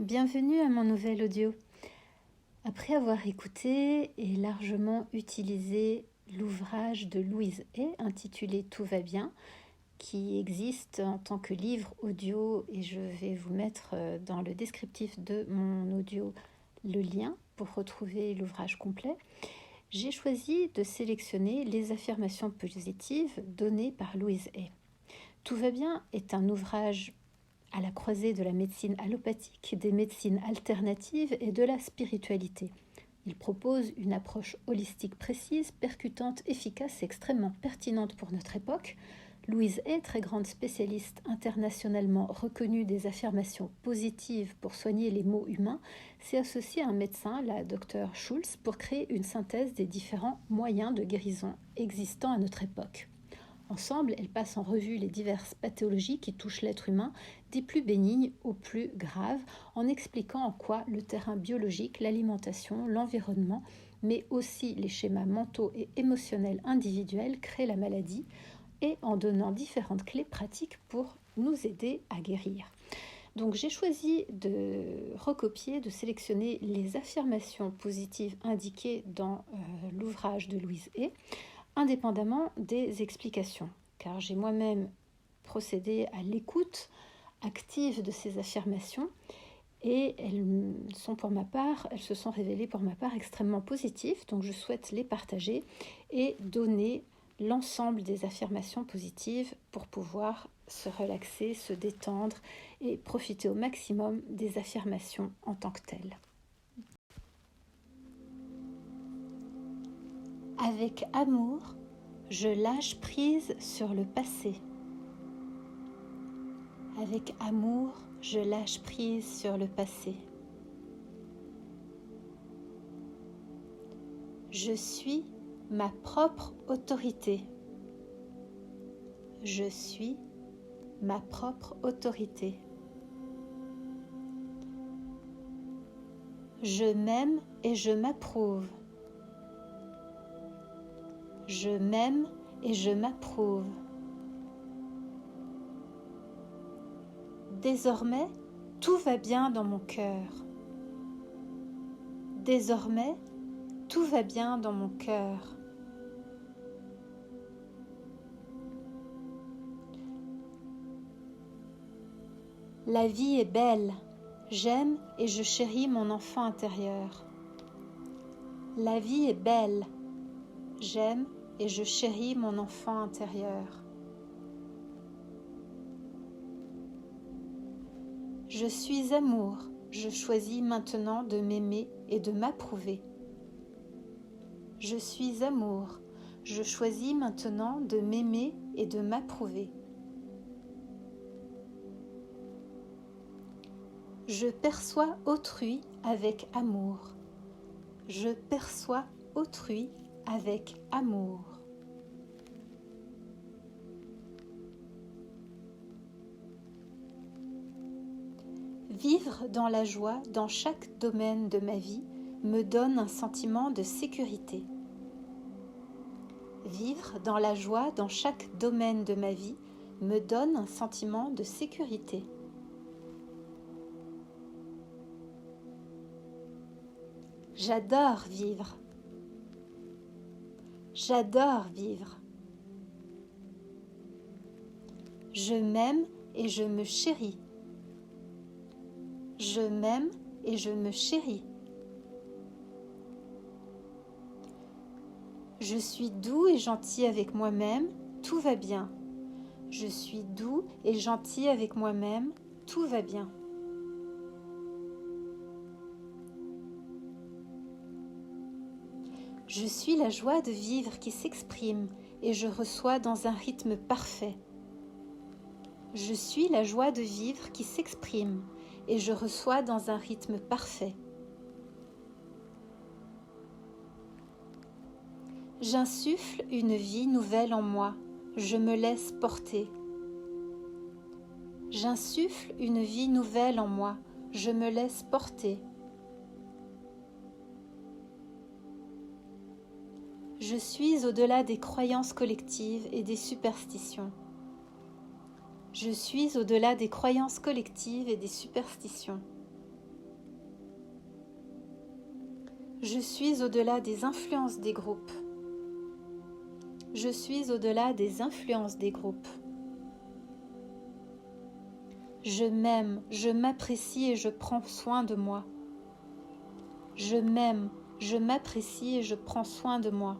Bienvenue à mon nouvel audio. Après avoir écouté et largement utilisé l'ouvrage de Louise Hay intitulé Tout va bien, qui existe en tant que livre audio, et je vais vous mettre dans le descriptif de mon audio le lien pour retrouver l'ouvrage complet, j'ai choisi de sélectionner les affirmations positives données par Louise Hay. Tout va bien est un ouvrage à la croisée de la médecine allopathique, des médecines alternatives et de la spiritualité. Il propose une approche holistique précise, percutante, efficace et extrêmement pertinente pour notre époque. Louise Hay, très grande spécialiste internationalement reconnue des affirmations positives pour soigner les maux humains, s'est associée à un médecin, la Dr Schulz, pour créer une synthèse des différents moyens de guérison existants à notre époque. Ensemble, elles passent en revue les diverses pathologies qui touchent l'être humain, des plus bénignes aux plus graves, en expliquant en quoi le terrain biologique, l'alimentation, l'environnement, mais aussi les schémas mentaux et émotionnels individuels créent la maladie, et en donnant différentes clés pratiques pour nous aider à guérir. Donc j'ai choisi de recopier, de sélectionner les affirmations positives indiquées dans l'ouvrage de Louise Hay, indépendamment des explications, car j'ai moi-même procédé à l'écoute active de ces affirmations et elles se sont révélées pour ma part extrêmement positives, donc je souhaite les partager et donner l'ensemble des affirmations positives pour pouvoir se relaxer, se détendre et profiter au maximum des affirmations en tant que telles. Avec amour, je lâche prise sur le passé. Avec amour, je lâche prise sur le passé. Je suis ma propre autorité. Je suis ma propre autorité. Je m'aime et je m'approuve. Je m'aime et je m'approuve. Désormais, tout va bien dans mon cœur. Désormais, tout va bien dans mon cœur. La vie est belle. J'aime et je chéris mon enfant intérieur. La vie est belle. J'aime et je chéris mon enfant intérieur. Je suis amour. Je choisis maintenant de m'aimer et de m'approuver. Je suis amour. Je choisis maintenant de m'aimer et de m'approuver. Je perçois autrui avec amour. Je perçois autrui avec amour. Vivre dans la joie dans chaque domaine de ma vie me donne un sentiment de sécurité. Vivre dans la joie dans chaque domaine de ma vie me donne un sentiment de sécurité. J'adore vivre. J'adore vivre. Je m'aime et je me chéris. Je m'aime et je me chéris. Je suis doux et gentil avec moi-même, tout va bien. Je suis doux et gentil avec moi-même, tout va bien. Je suis la joie de vivre qui s'exprime et je reçois dans un rythme parfait. Je suis la joie de vivre qui s'exprime et je reçois dans un rythme parfait. J'insuffle une vie nouvelle en moi, je me laisse porter. J'insuffle une vie nouvelle en moi, je me laisse porter. Je suis au-delà des croyances collectives et des superstitions. Je suis au-delà des croyances collectives et des superstitions. Je suis au-delà des influences des groupes. Je suis au-delà des influences des groupes. Je m'aime, je m'apprécie et je prends soin de moi. Je m'aime, je m'apprécie et je prends soin de moi.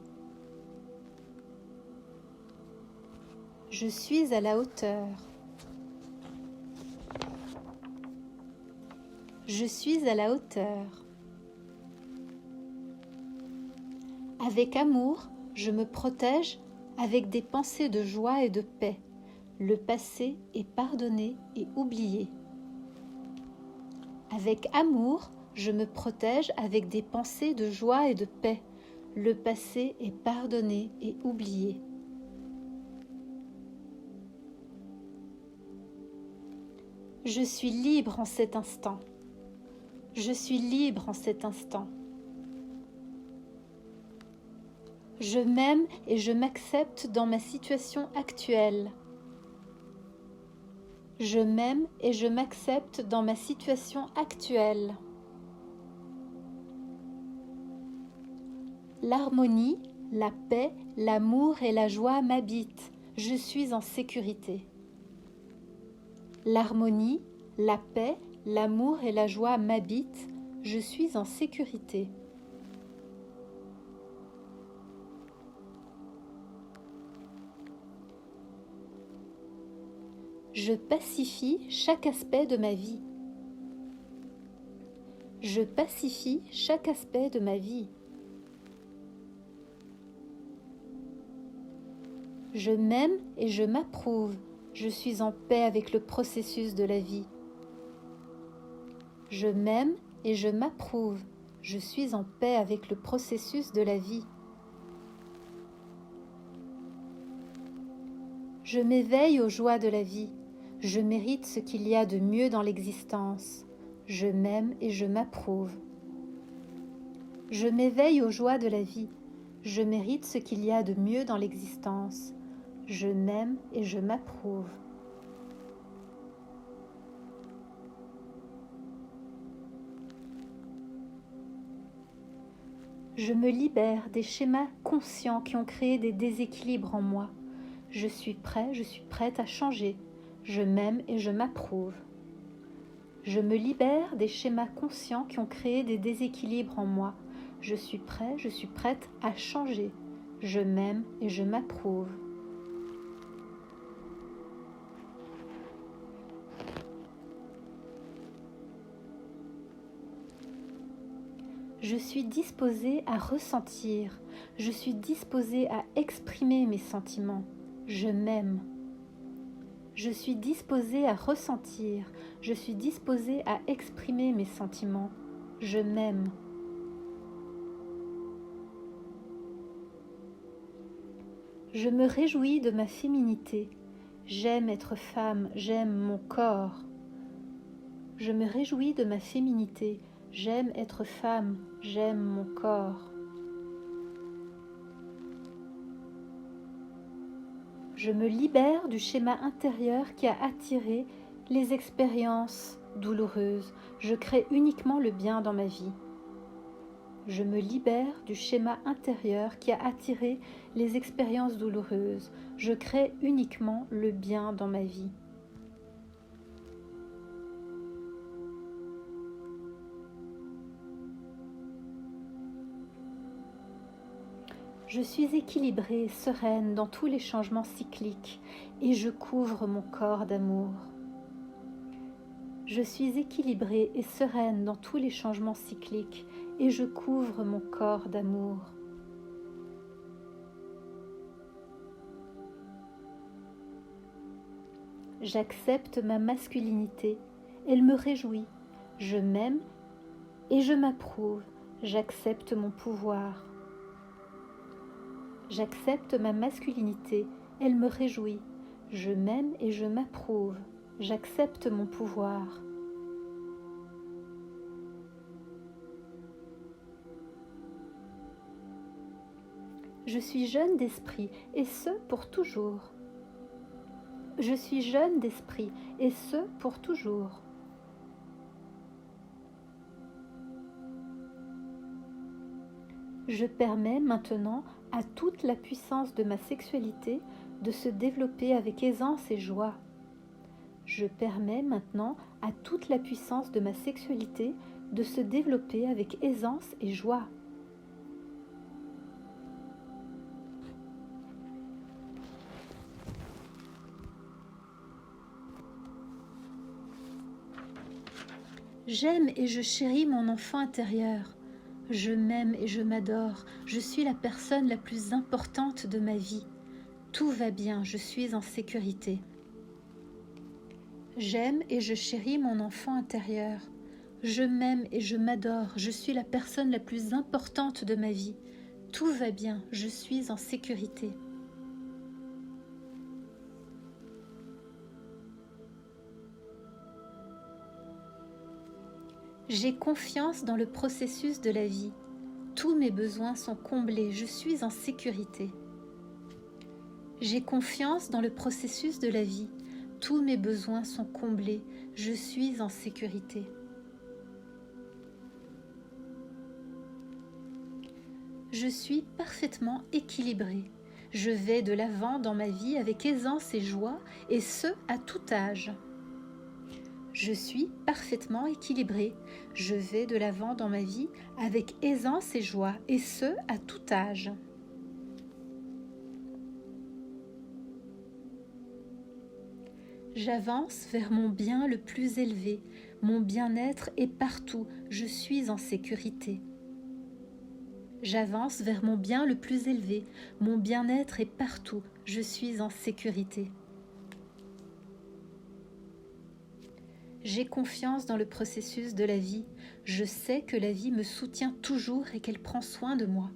Je suis à la hauteur. Je suis à la hauteur. Avec amour, je me protège avec des pensées de joie et de paix. Le passé est pardonné et oublié. Avec amour, je me protège avec des pensées de joie et de paix. Le passé est pardonné et oublié. Je suis libre en cet instant. Je suis libre en cet instant. Je m'aime et je m'accepte dans ma situation actuelle. Je m'aime et je m'accepte dans ma situation actuelle. L'harmonie, la paix, l'amour et la joie m'habitent. Je suis en sécurité. L'harmonie, la paix, l'amour et la joie m'habitent. Je suis en sécurité. Je pacifie chaque aspect de ma vie. Je pacifie chaque aspect de ma vie. Je m'aime et je m'approuve. Je suis en paix avec le processus de la vie. Je m'aime et je m'approuve. Je suis en paix avec le processus de la vie. Je m'éveille aux joies de la vie. Je mérite ce qu'il y a de mieux dans l'existence. Je m'aime et je m'approuve. Je m'éveille aux joies de la vie. Je mérite ce qu'il y a de mieux dans l'existence. Je m'aime et je m'approuve. Je me libère des schémas conscients qui ont créé des déséquilibres en moi. Je suis prête à changer. Je m'aime et je m'approuve. Je me libère des schémas conscients qui ont créé des déséquilibres en moi. Je suis prête à changer. Je m'aime et je m'approuve. Je suis disposée à ressentir. Je suis disposée à exprimer mes sentiments. Je m'aime. Je suis disposée à ressentir. Je suis disposée à exprimer mes sentiments. Je m'aime. Je me réjouis de ma féminité. J'aime être femme, j'aime mon corps. Je me réjouis de ma féminité. J'aime être femme, j'aime mon corps. Je me libère du schéma intérieur qui a attiré les expériences douloureuses. Je crée uniquement le bien dans ma vie. Je me libère du schéma intérieur qui a attiré les expériences douloureuses. Je crée uniquement le bien dans ma vie. Je suis équilibrée, sereine dans tous les changements cycliques et je couvre mon corps d'amour. Je suis équilibrée et sereine dans tous les changements cycliques et je couvre mon corps d'amour. J'accepte ma masculinité, elle me réjouit. Je m'aime et je m'approuve. J'accepte mon pouvoir. J'accepte ma masculinité, elle me réjouit. Je m'aime et je m'approuve. J'accepte mon pouvoir. Je suis jeune d'esprit, et ce pour toujours. Je suis jeune d'esprit, et ce pour toujours. Je permets maintenant à toute la puissance de ma sexualité de se développer avec aisance et joie. Je permets maintenant à toute la puissance de ma sexualité de se développer avec aisance et joie. J'aime et je chéris mon enfant intérieur. Je m'aime et je m'adore. Je suis la personne la plus importante de ma vie. Tout va bien, je suis en sécurité. J'aime et je chéris mon enfant intérieur. Je m'aime et je m'adore. Je suis la personne la plus importante de ma vie. Tout va bien, je suis en sécurité. J'ai confiance dans le processus de la vie. Tous mes besoins sont comblés, je suis en sécurité. J'ai confiance dans le processus de la vie. Tous mes besoins sont comblés, je suis en sécurité. Je suis parfaitement équilibrée. Je vais de l'avant dans ma vie avec aisance et joie, et ce, à tout âge. Je suis parfaitement équilibrée. Je vais de l'avant dans ma vie avec aisance et joie, et ce, à tout âge. J'avance vers mon bien le plus élevé. Mon bien-être est partout. Je suis en sécurité. J'avance vers mon bien le plus élevé. Mon bien-être est partout. Je suis en sécurité. J'ai confiance dans le processus de la vie. Je sais que la vie me soutient toujours et qu'elle prend soin de moi.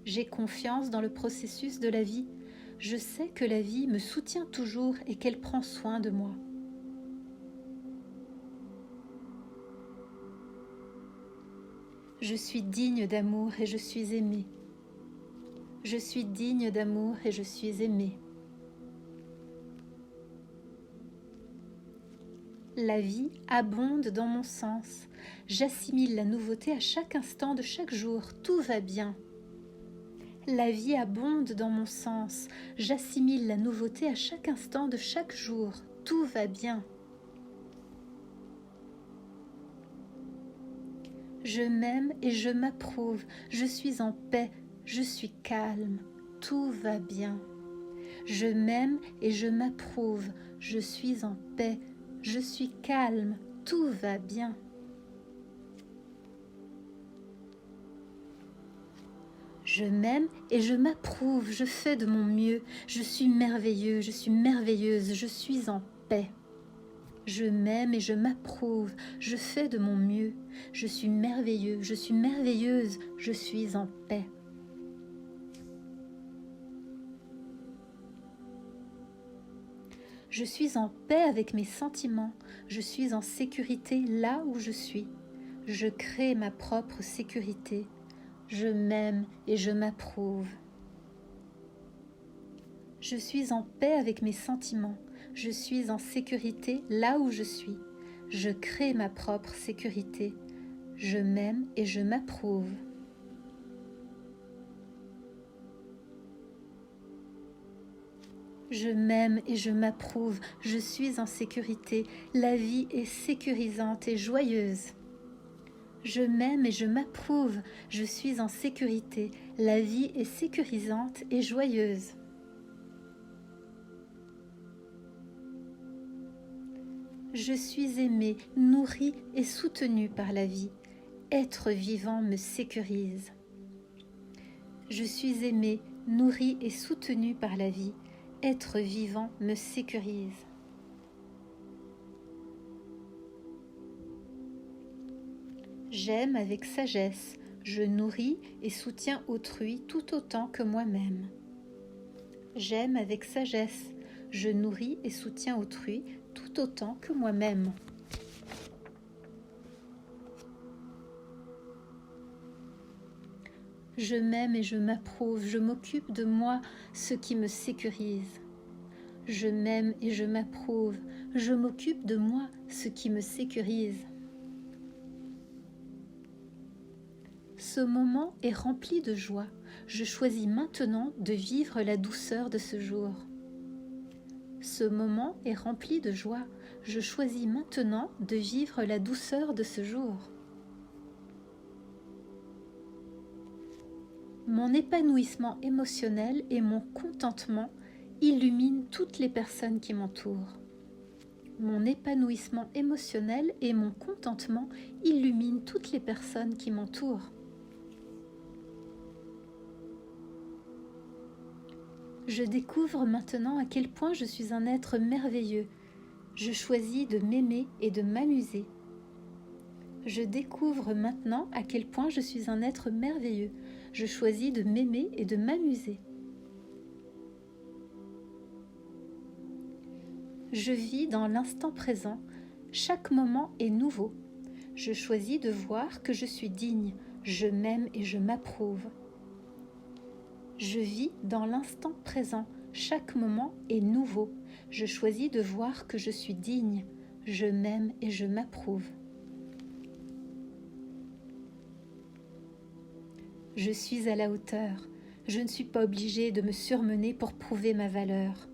J'ai confiance dans le processus de la vie. Je sais que la vie me soutient toujours et qu'elle prend soin de moi. Je suis digne d'amour et je suis aimée. Je suis digne d'amour et je suis aimée. La vie abonde dans mon sens. J'assimile la nouveauté à chaque instant de chaque jour. Tout va bien. La vie abonde dans mon sens. J'assimile la nouveauté à chaque instant de chaque jour. Tout va bien. Je m'aime et je m'approuve. Je suis en paix. Je suis calme. Tout va bien. Je m'aime et je m'approuve. Je suis en paix. Je suis calme, tout va bien. Je m'aime et je m'approuve, je fais de mon mieux. Je suis merveilleux, je suis merveilleuse, je suis en paix. Je m'aime et je m'approuve, je fais de mon mieux. Je suis merveilleux, je suis merveilleuse, je suis en paix. Je suis en paix avec mes sentiments. Je suis en sécurité là où je suis. Je crée ma propre sécurité. Je m'aime et je m'approuve. Je suis en paix avec mes sentiments. Je suis en sécurité là où je suis. Je crée ma propre sécurité. Je m'aime et je m'approuve. Je m'aime et je m'approuve, je suis en sécurité, la vie est sécurisante et joyeuse. Je m'aime et je m'approuve, je suis en sécurité, la vie est sécurisante et joyeuse. Je suis aimée, nourrie et soutenue par la vie. Être vivant me sécurise. Je suis aimée, nourrie et soutenue par la vie. Être vivant me sécurise. J'aime avec sagesse, je nourris et soutiens autrui tout autant que moi-même. J'aime avec sagesse, je nourris et soutiens autrui tout autant que moi-même. Je m'aime et je m'approuve, je m'occupe de moi, ce qui me sécurise. Je m'aime et je m'approuve, je m'occupe de moi, ce qui me sécurise. Ce moment est rempli de joie. Je choisis maintenant de vivre la douceur de ce jour. Ce moment est rempli de joie. Je choisis maintenant de vivre la douceur de ce jour. Mon épanouissement émotionnel et mon contentement illuminent toutes les personnes qui m'entourent. Mon épanouissement émotionnel et mon contentement illuminent toutes les personnes qui m'entourent. Je découvre maintenant à quel point je suis un être merveilleux. Je choisis de m'aimer et de m'amuser. Je découvre maintenant à quel point je suis un être merveilleux. Je choisis de m'aimer et de m'amuser. Je vis dans l'instant présent. Chaque moment est nouveau. Je choisis de voir que je suis digne. Je m'aime et je m'approuve. Je vis dans l'instant présent. Chaque moment est nouveau. Je choisis de voir que je suis digne. Je m'aime et je m'approuve. Je suis à la hauteur. Je ne suis pas obligée de me surmener pour prouver ma valeur.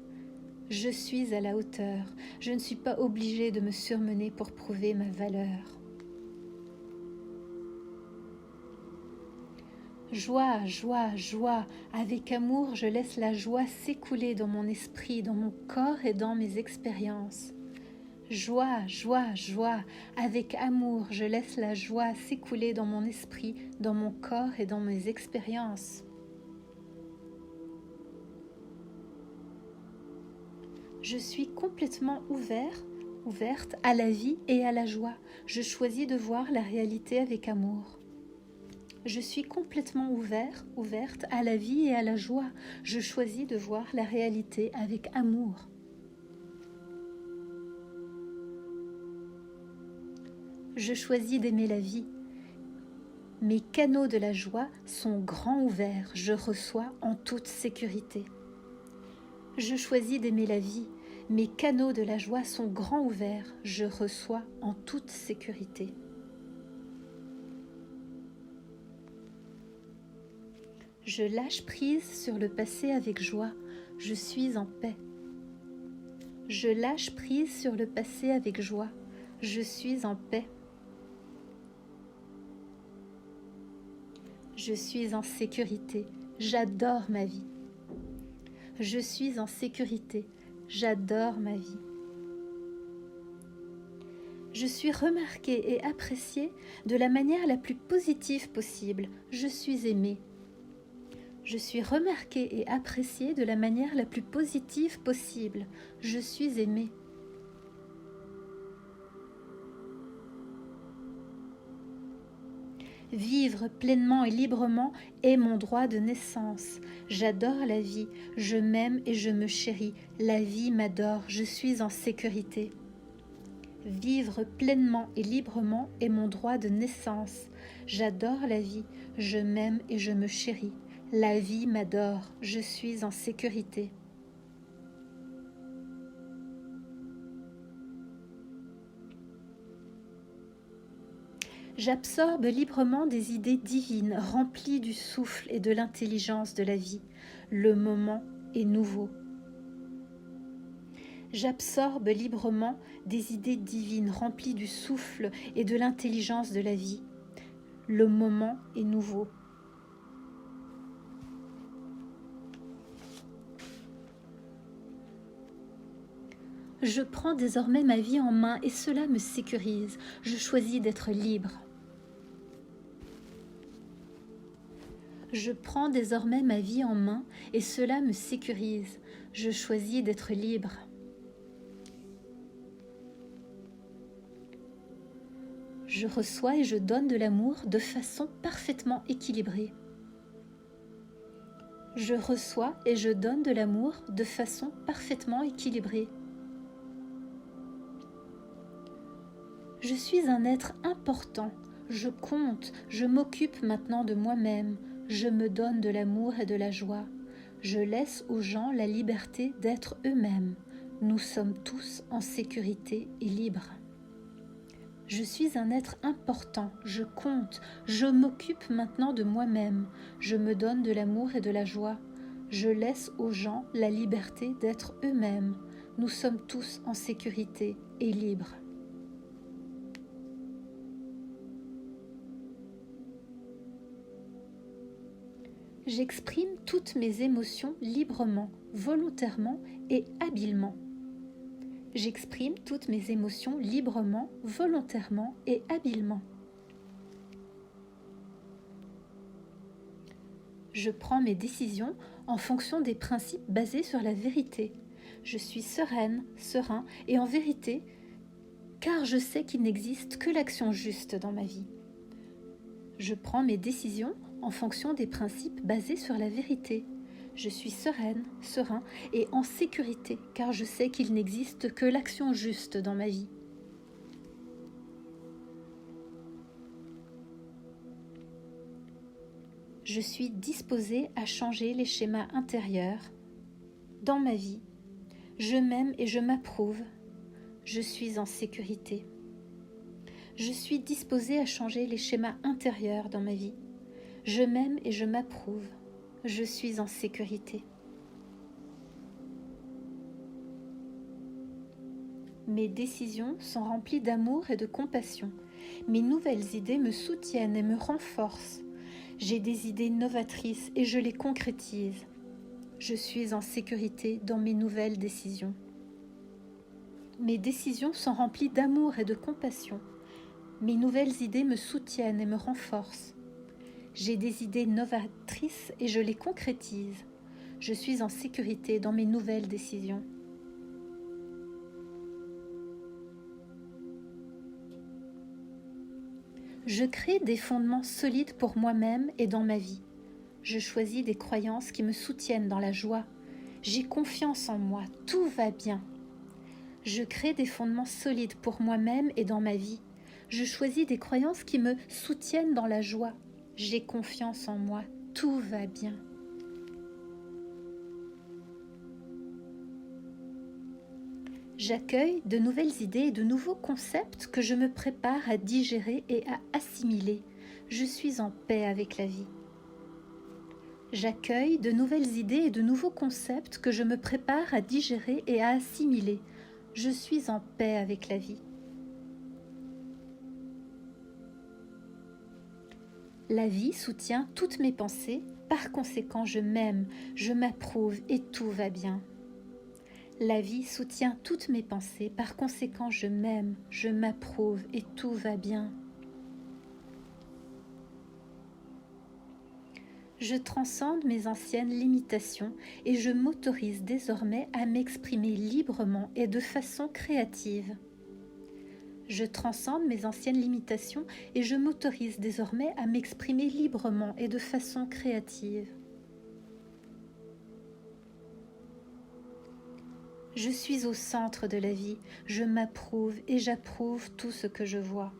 Je suis à la hauteur. Je ne suis pas obligée de me surmener pour prouver ma valeur. Joie, joie, joie. Avec amour, je laisse la joie s'écouler dans mon esprit, dans mon corps et dans mes expériences. Joie, joie, joie. Avec amour, je laisse la joie s'écouler dans mon esprit, dans mon corps et dans mes expériences. Je suis complètement ouverte à la vie et à la joie. Je choisis de voir la réalité avec amour. Je suis complètement ouverte à la vie et à la joie. Je choisis de voir la réalité avec amour. Je choisis d'aimer la vie. Mes canaux de la joie sont grands ouverts. Je reçois en toute sécurité. Je choisis d'aimer la vie. Mes canaux de la joie sont grands ouverts. Je reçois en toute sécurité. Je lâche prise sur le passé avec joie. Je suis en paix. Je lâche prise sur le passé avec joie. Je suis en paix. Je suis en sécurité. J'adore ma vie. Je suis en sécurité. J'adore ma vie. Je suis remarquée et appréciée de la manière la plus positive possible. Je suis aimée. Je suis remarquée et appréciée de la manière la plus positive possible. Je suis aimée. Vivre pleinement et librement est mon droit de naissance. J'adore la vie, je m'aime et je me chéris. La vie m'adore, je suis en sécurité. Vivre pleinement et librement est mon droit de naissance. J'adore la vie, je m'aime et je me chéris. La vie m'adore, je suis en sécurité. J'absorbe librement des idées divines, remplies du souffle et de l'intelligence de la vie. Le moment est nouveau. J'absorbe librement des idées divines, remplies du souffle et de l'intelligence de la vie. Le moment est nouveau. Je prends désormais ma vie en main et cela me sécurise. Je choisis d'être libre. Je prends désormais ma vie en main et cela me sécurise. Je choisis d'être libre. Je reçois et je donne de l'amour de façon parfaitement équilibrée. Je reçois et je donne de l'amour de façon parfaitement équilibrée. Je suis un être important. Je compte, je m'occupe maintenant de moi-même. Je me donne de l'amour et de la joie. Je laisse aux gens la liberté d'être eux-mêmes. Nous sommes tous en sécurité et libres. Je suis un être important, je compte, je m'occupe maintenant de moi-même, je me donne de l'amour et de la joie. Je laisse aux gens la liberté d'être eux-mêmes. Nous sommes tous en sécurité et libres. J'exprime toutes mes émotions librement, volontairement et habilement. J'exprime toutes mes émotions librement, volontairement et habilement. Je prends mes décisions en fonction des principes basés sur la vérité. Je suis sereine, serein et en vérité, car je sais qu'il n'existe que l'action juste dans ma vie. Je prends mes décisions en fonction des principes basés sur la vérité. Je suis sereine, serein et en sécurité, car je sais qu'il n'existe que l'action juste dans ma vie. Je suis disposée à changer les schémas intérieurs dans ma vie. Je m'aime et je m'approuve. Je suis en sécurité. Je suis disposée à changer les schémas intérieurs dans ma vie. Je m'aime et je m'approuve. Je suis en sécurité. Mes décisions sont remplies d'amour et de compassion. Mes nouvelles idées me soutiennent et me renforcent. J'ai des idées novatrices et je les concrétise. Je suis en sécurité dans mes nouvelles décisions. Mes décisions sont remplies d'amour et de compassion. Mes nouvelles idées me soutiennent et me renforcent. J'ai des idées novatrices et je les concrétise. Je suis en sécurité dans mes nouvelles décisions. Je crée des fondements solides pour moi-même et dans ma vie. Je choisis des croyances qui me soutiennent dans la joie. J'ai confiance en moi, tout va bien. Je crée des fondements solides pour moi-même et dans ma vie. Je choisis des croyances qui me soutiennent dans la joie. J'ai confiance en moi, tout va bien. J'accueille de nouvelles idées et de nouveaux concepts que je me prépare à digérer et à assimiler. Je suis en paix avec la vie. J'accueille de nouvelles idées et de nouveaux concepts que je me prépare à digérer et à assimiler. Je suis en paix avec la vie. La vie soutient toutes mes pensées, par conséquent je m'aime, je m'approuve et tout va bien. La vie soutient toutes mes pensées, par conséquent je m'aime, je m'approuve et tout va bien. Je transcende mes anciennes limitations et je m'autorise désormais à m'exprimer librement et de façon créative. Je transcende mes anciennes limitations et je m'autorise désormais à m'exprimer librement et de façon créative. Je suis au centre de la vie, je m'approuve et j'approuve tout ce que je vois.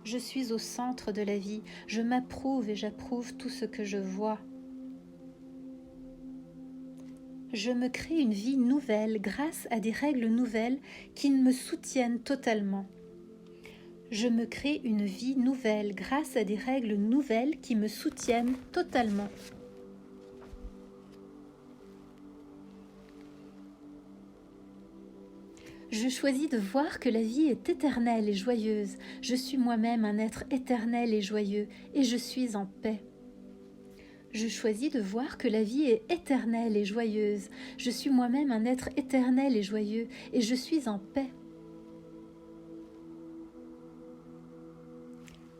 Je suis au centre de la vie, je m'approuve et j'approuve tout ce que je vois. Je me crée une vie nouvelle grâce à des règles nouvelles qui me soutiennent totalement. Je me crée une vie nouvelle grâce à des règles nouvelles qui me soutiennent totalement. Je choisis de voir que la vie est éternelle et joyeuse. Je suis moi-même un être éternel et joyeux et je suis en paix. Je choisis de voir que la vie est éternelle et joyeuse. Je suis moi-même un être éternel et joyeux et je suis en paix.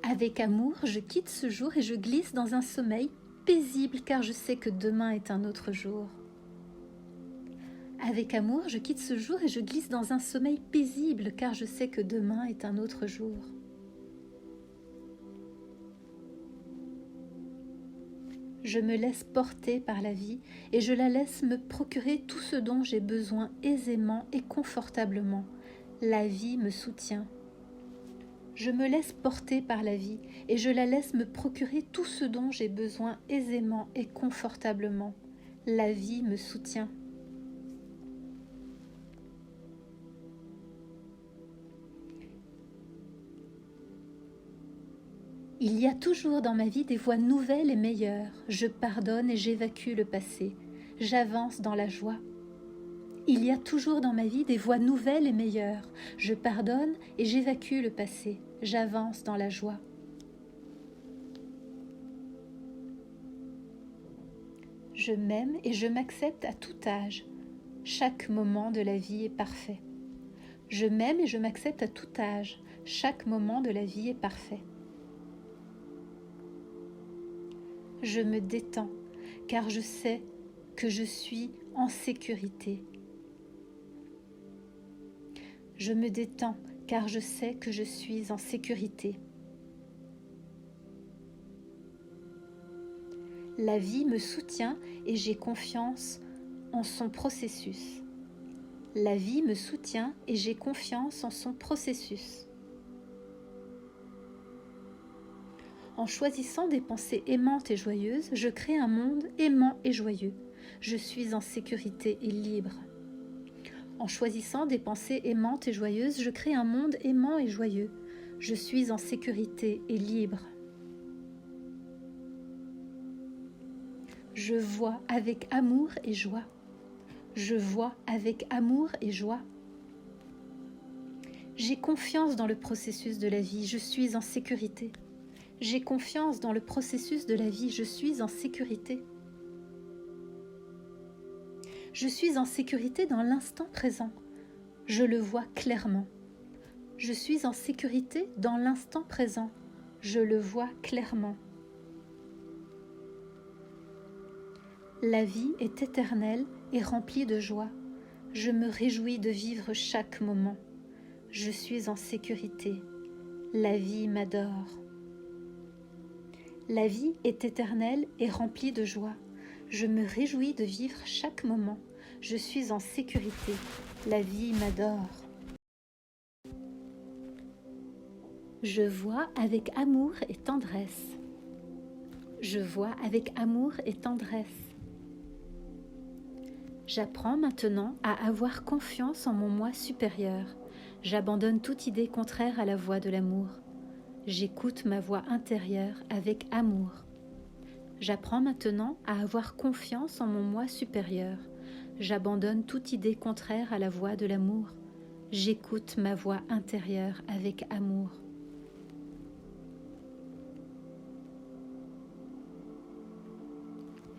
Avec amour, je quitte ce jour et je glisse dans un sommeil paisible car je sais que demain est un autre jour. Avec amour, je quitte ce jour et je glisse dans un sommeil paisible car je sais que demain est un autre jour. Je me laisse porter par la vie et je la laisse me procurer tout ce dont j'ai besoin aisément et confortablement. La vie me soutient. Je me laisse porter par la vie et je la laisse me procurer tout ce dont j'ai besoin aisément et confortablement. La vie me soutient. Il y a toujours dans ma vie des voies nouvelles et meilleures. Je pardonne et j'évacue le passé. J'avance dans la joie. Il y a toujours dans ma vie des voies nouvelles et meilleures. Je pardonne et j'évacue le passé. J'avance dans la joie. Je m'aime et je m'accepte à tout âge. Chaque moment de la vie est parfait. Je m'aime et je m'accepte à tout âge. Chaque moment de la vie est parfait. Je me détends, car je sais que je suis en sécurité. Je me détends, car je sais que je suis en sécurité. La vie me soutient et j'ai confiance en son processus. La vie me soutient et j'ai confiance en son processus. En choisissant des pensées aimantes et joyeuses, je crée un monde aimant et joyeux. Je suis en sécurité et libre. En choisissant des pensées aimantes et joyeuses, je crée un monde aimant et joyeux. Je suis en sécurité et libre. Je vois avec amour et joie. Je vois avec amour et joie. J'ai confiance dans le processus de la vie, je suis en sécurité. J'ai confiance dans le processus de la vie, je suis en sécurité. Je suis en sécurité dans l'instant présent. Je le vois clairement. Je suis en sécurité dans l'instant présent. Je le vois clairement. La vie est éternelle et remplie de joie. Je me réjouis de vivre chaque moment. Je suis en sécurité. La vie m'adore. La vie est éternelle et remplie de joie. Je me réjouis de vivre chaque moment. Je suis en sécurité. La vie m'adore. Je vois avec amour et tendresse. Je vois avec amour et tendresse. J'apprends maintenant à avoir confiance en mon moi supérieur. J'abandonne toute idée contraire à la voie de l'amour. J'écoute ma voix intérieure avec amour. J'apprends maintenant à avoir confiance en mon moi supérieur. J'abandonne toute idée contraire à la voie de l'amour. J'écoute ma voix intérieure avec amour.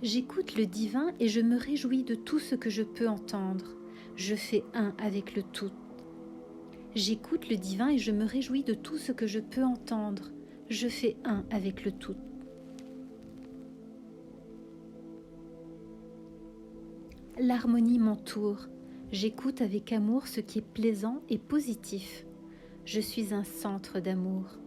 J'écoute le divin et je me réjouis de tout ce que je peux entendre. Je fais un avec le tout. J'écoute le divin et je me réjouis de tout ce que je peux entendre. Je fais un avec le tout. L'harmonie m'entoure. J'écoute avec amour ce qui est plaisant et positif. Je suis un centre d'amour.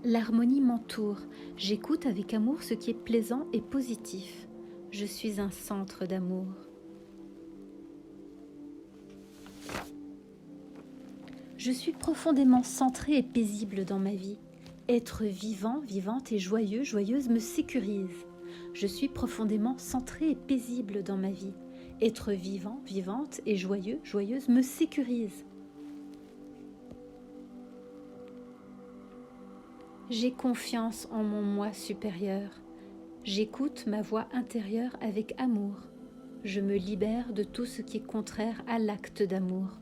L'harmonie m'entoure. J'écoute avec amour ce qui est plaisant et positif. Je suis un centre d'amour. Je suis profondément centrée et paisible dans ma vie. Être vivant, vivante et joyeux, joyeuse me sécurise. Je suis profondément centrée et paisible dans ma vie. Être vivant, vivante et joyeux, joyeuse me sécurise. J'ai confiance en mon moi supérieur. J'écoute ma voix intérieure avec amour. Je me libère de tout ce qui est contraire à l'acte d'amour.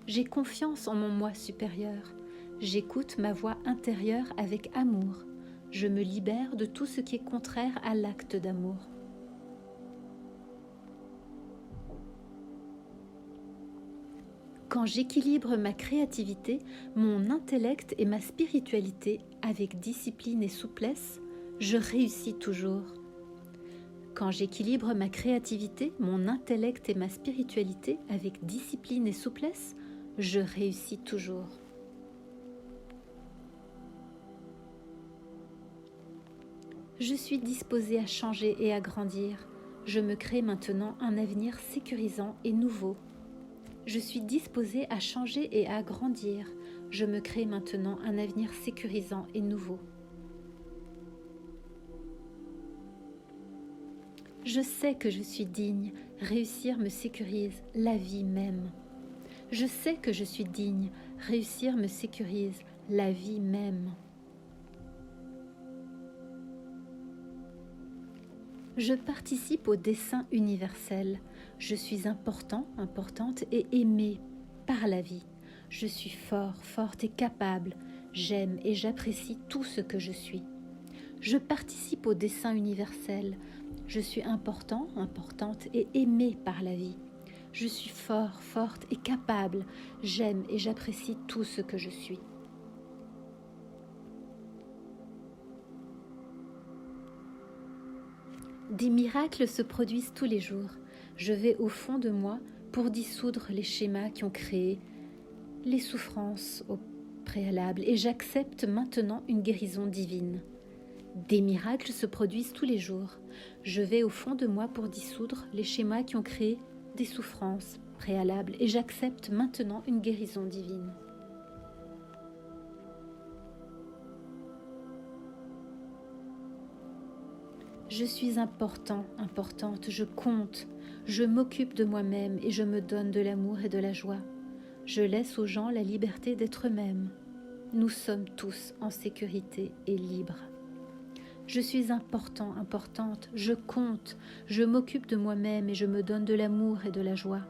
J'ai confiance en mon moi supérieur. J'écoute ma voix intérieure avec amour. Je me libère de tout ce qui est contraire à l'acte d'amour. Quand j'équilibre ma créativité, mon intellect et ma spiritualité avec discipline et souplesse, je réussis toujours. Quand j'équilibre ma créativité, mon intellect et ma spiritualité avec discipline et souplesse, je réussis toujours. Je suis disposée à changer et à grandir. Je me crée maintenant un avenir sécurisant et nouveau. Je suis disposée à changer et à grandir. Je me crée maintenant un avenir sécurisant et nouveau. Je sais que je suis digne. Réussir me sécurise, la vie m'aime. Je sais que je suis digne. Réussir me sécurise, la vie m'aime. Je participe au dessein universel. Je suis important, importante et aimée par la vie. Je suis fort, forte et capable. J'aime et j'apprécie tout ce que je suis. Je participe au dessein universel. Je suis important, importante et aimée par la vie. Je suis fort, forte et capable. J'aime et j'apprécie tout ce que je suis. Des miracles se produisent tous les jours. Je vais au fond de moi pour dissoudre les schémas qui ont créé les souffrances au préalable et j'accepte maintenant une guérison divine. Des miracles se produisent tous les jours. Je vais au fond de moi pour dissoudre les schémas qui ont créé des souffrances préalables et j'accepte maintenant une guérison divine. Je suis important, importante, je compte, je m'occupe de moi-même et je me donne de l'amour et de la joie. Je laisse aux gens la liberté d'être eux-mêmes. Nous sommes tous en sécurité et libres. Je suis important, importante, je compte, je m'occupe de moi-même et je me donne de l'amour et de la joie.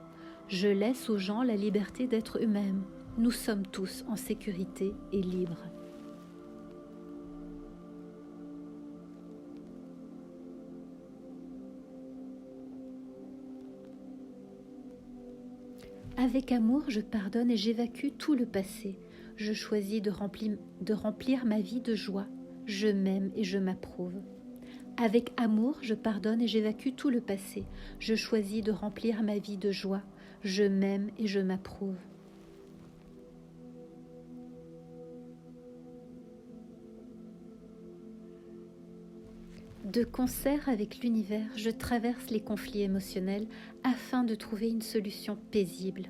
Je laisse aux gens la liberté d'être eux-mêmes. Nous sommes tous en sécurité et libres. Avec amour, je pardonne et j'évacue tout le passé. Je choisis de remplir ma vie de joie. Je m'aime et je m'approuve. Avec amour, je pardonne et j'évacue tout le passé. Je choisis de remplir ma vie de joie. Je m'aime et je m'approuve. De concert avec l'univers, je traverse les conflits émotionnels afin de trouver une solution paisible.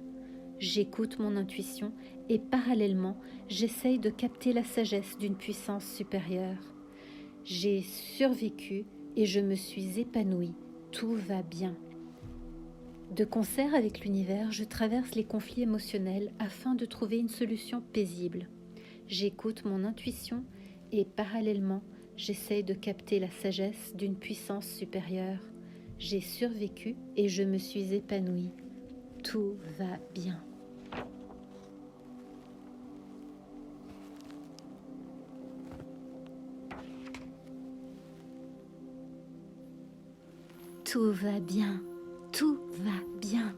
J'écoute mon intuition et parallèlement, j'essaye de capter la sagesse d'une puissance supérieure. J'ai survécu et je me suis épanouie. Tout va bien. De concert avec l'univers, je traverse les conflits émotionnels afin de trouver une solution paisible. J'écoute mon intuition et parallèlement, j'essaye de capter la sagesse d'une puissance supérieure. J'ai survécu et je me suis épanouie. Tout va bien. Tout va bien. Tout va bien.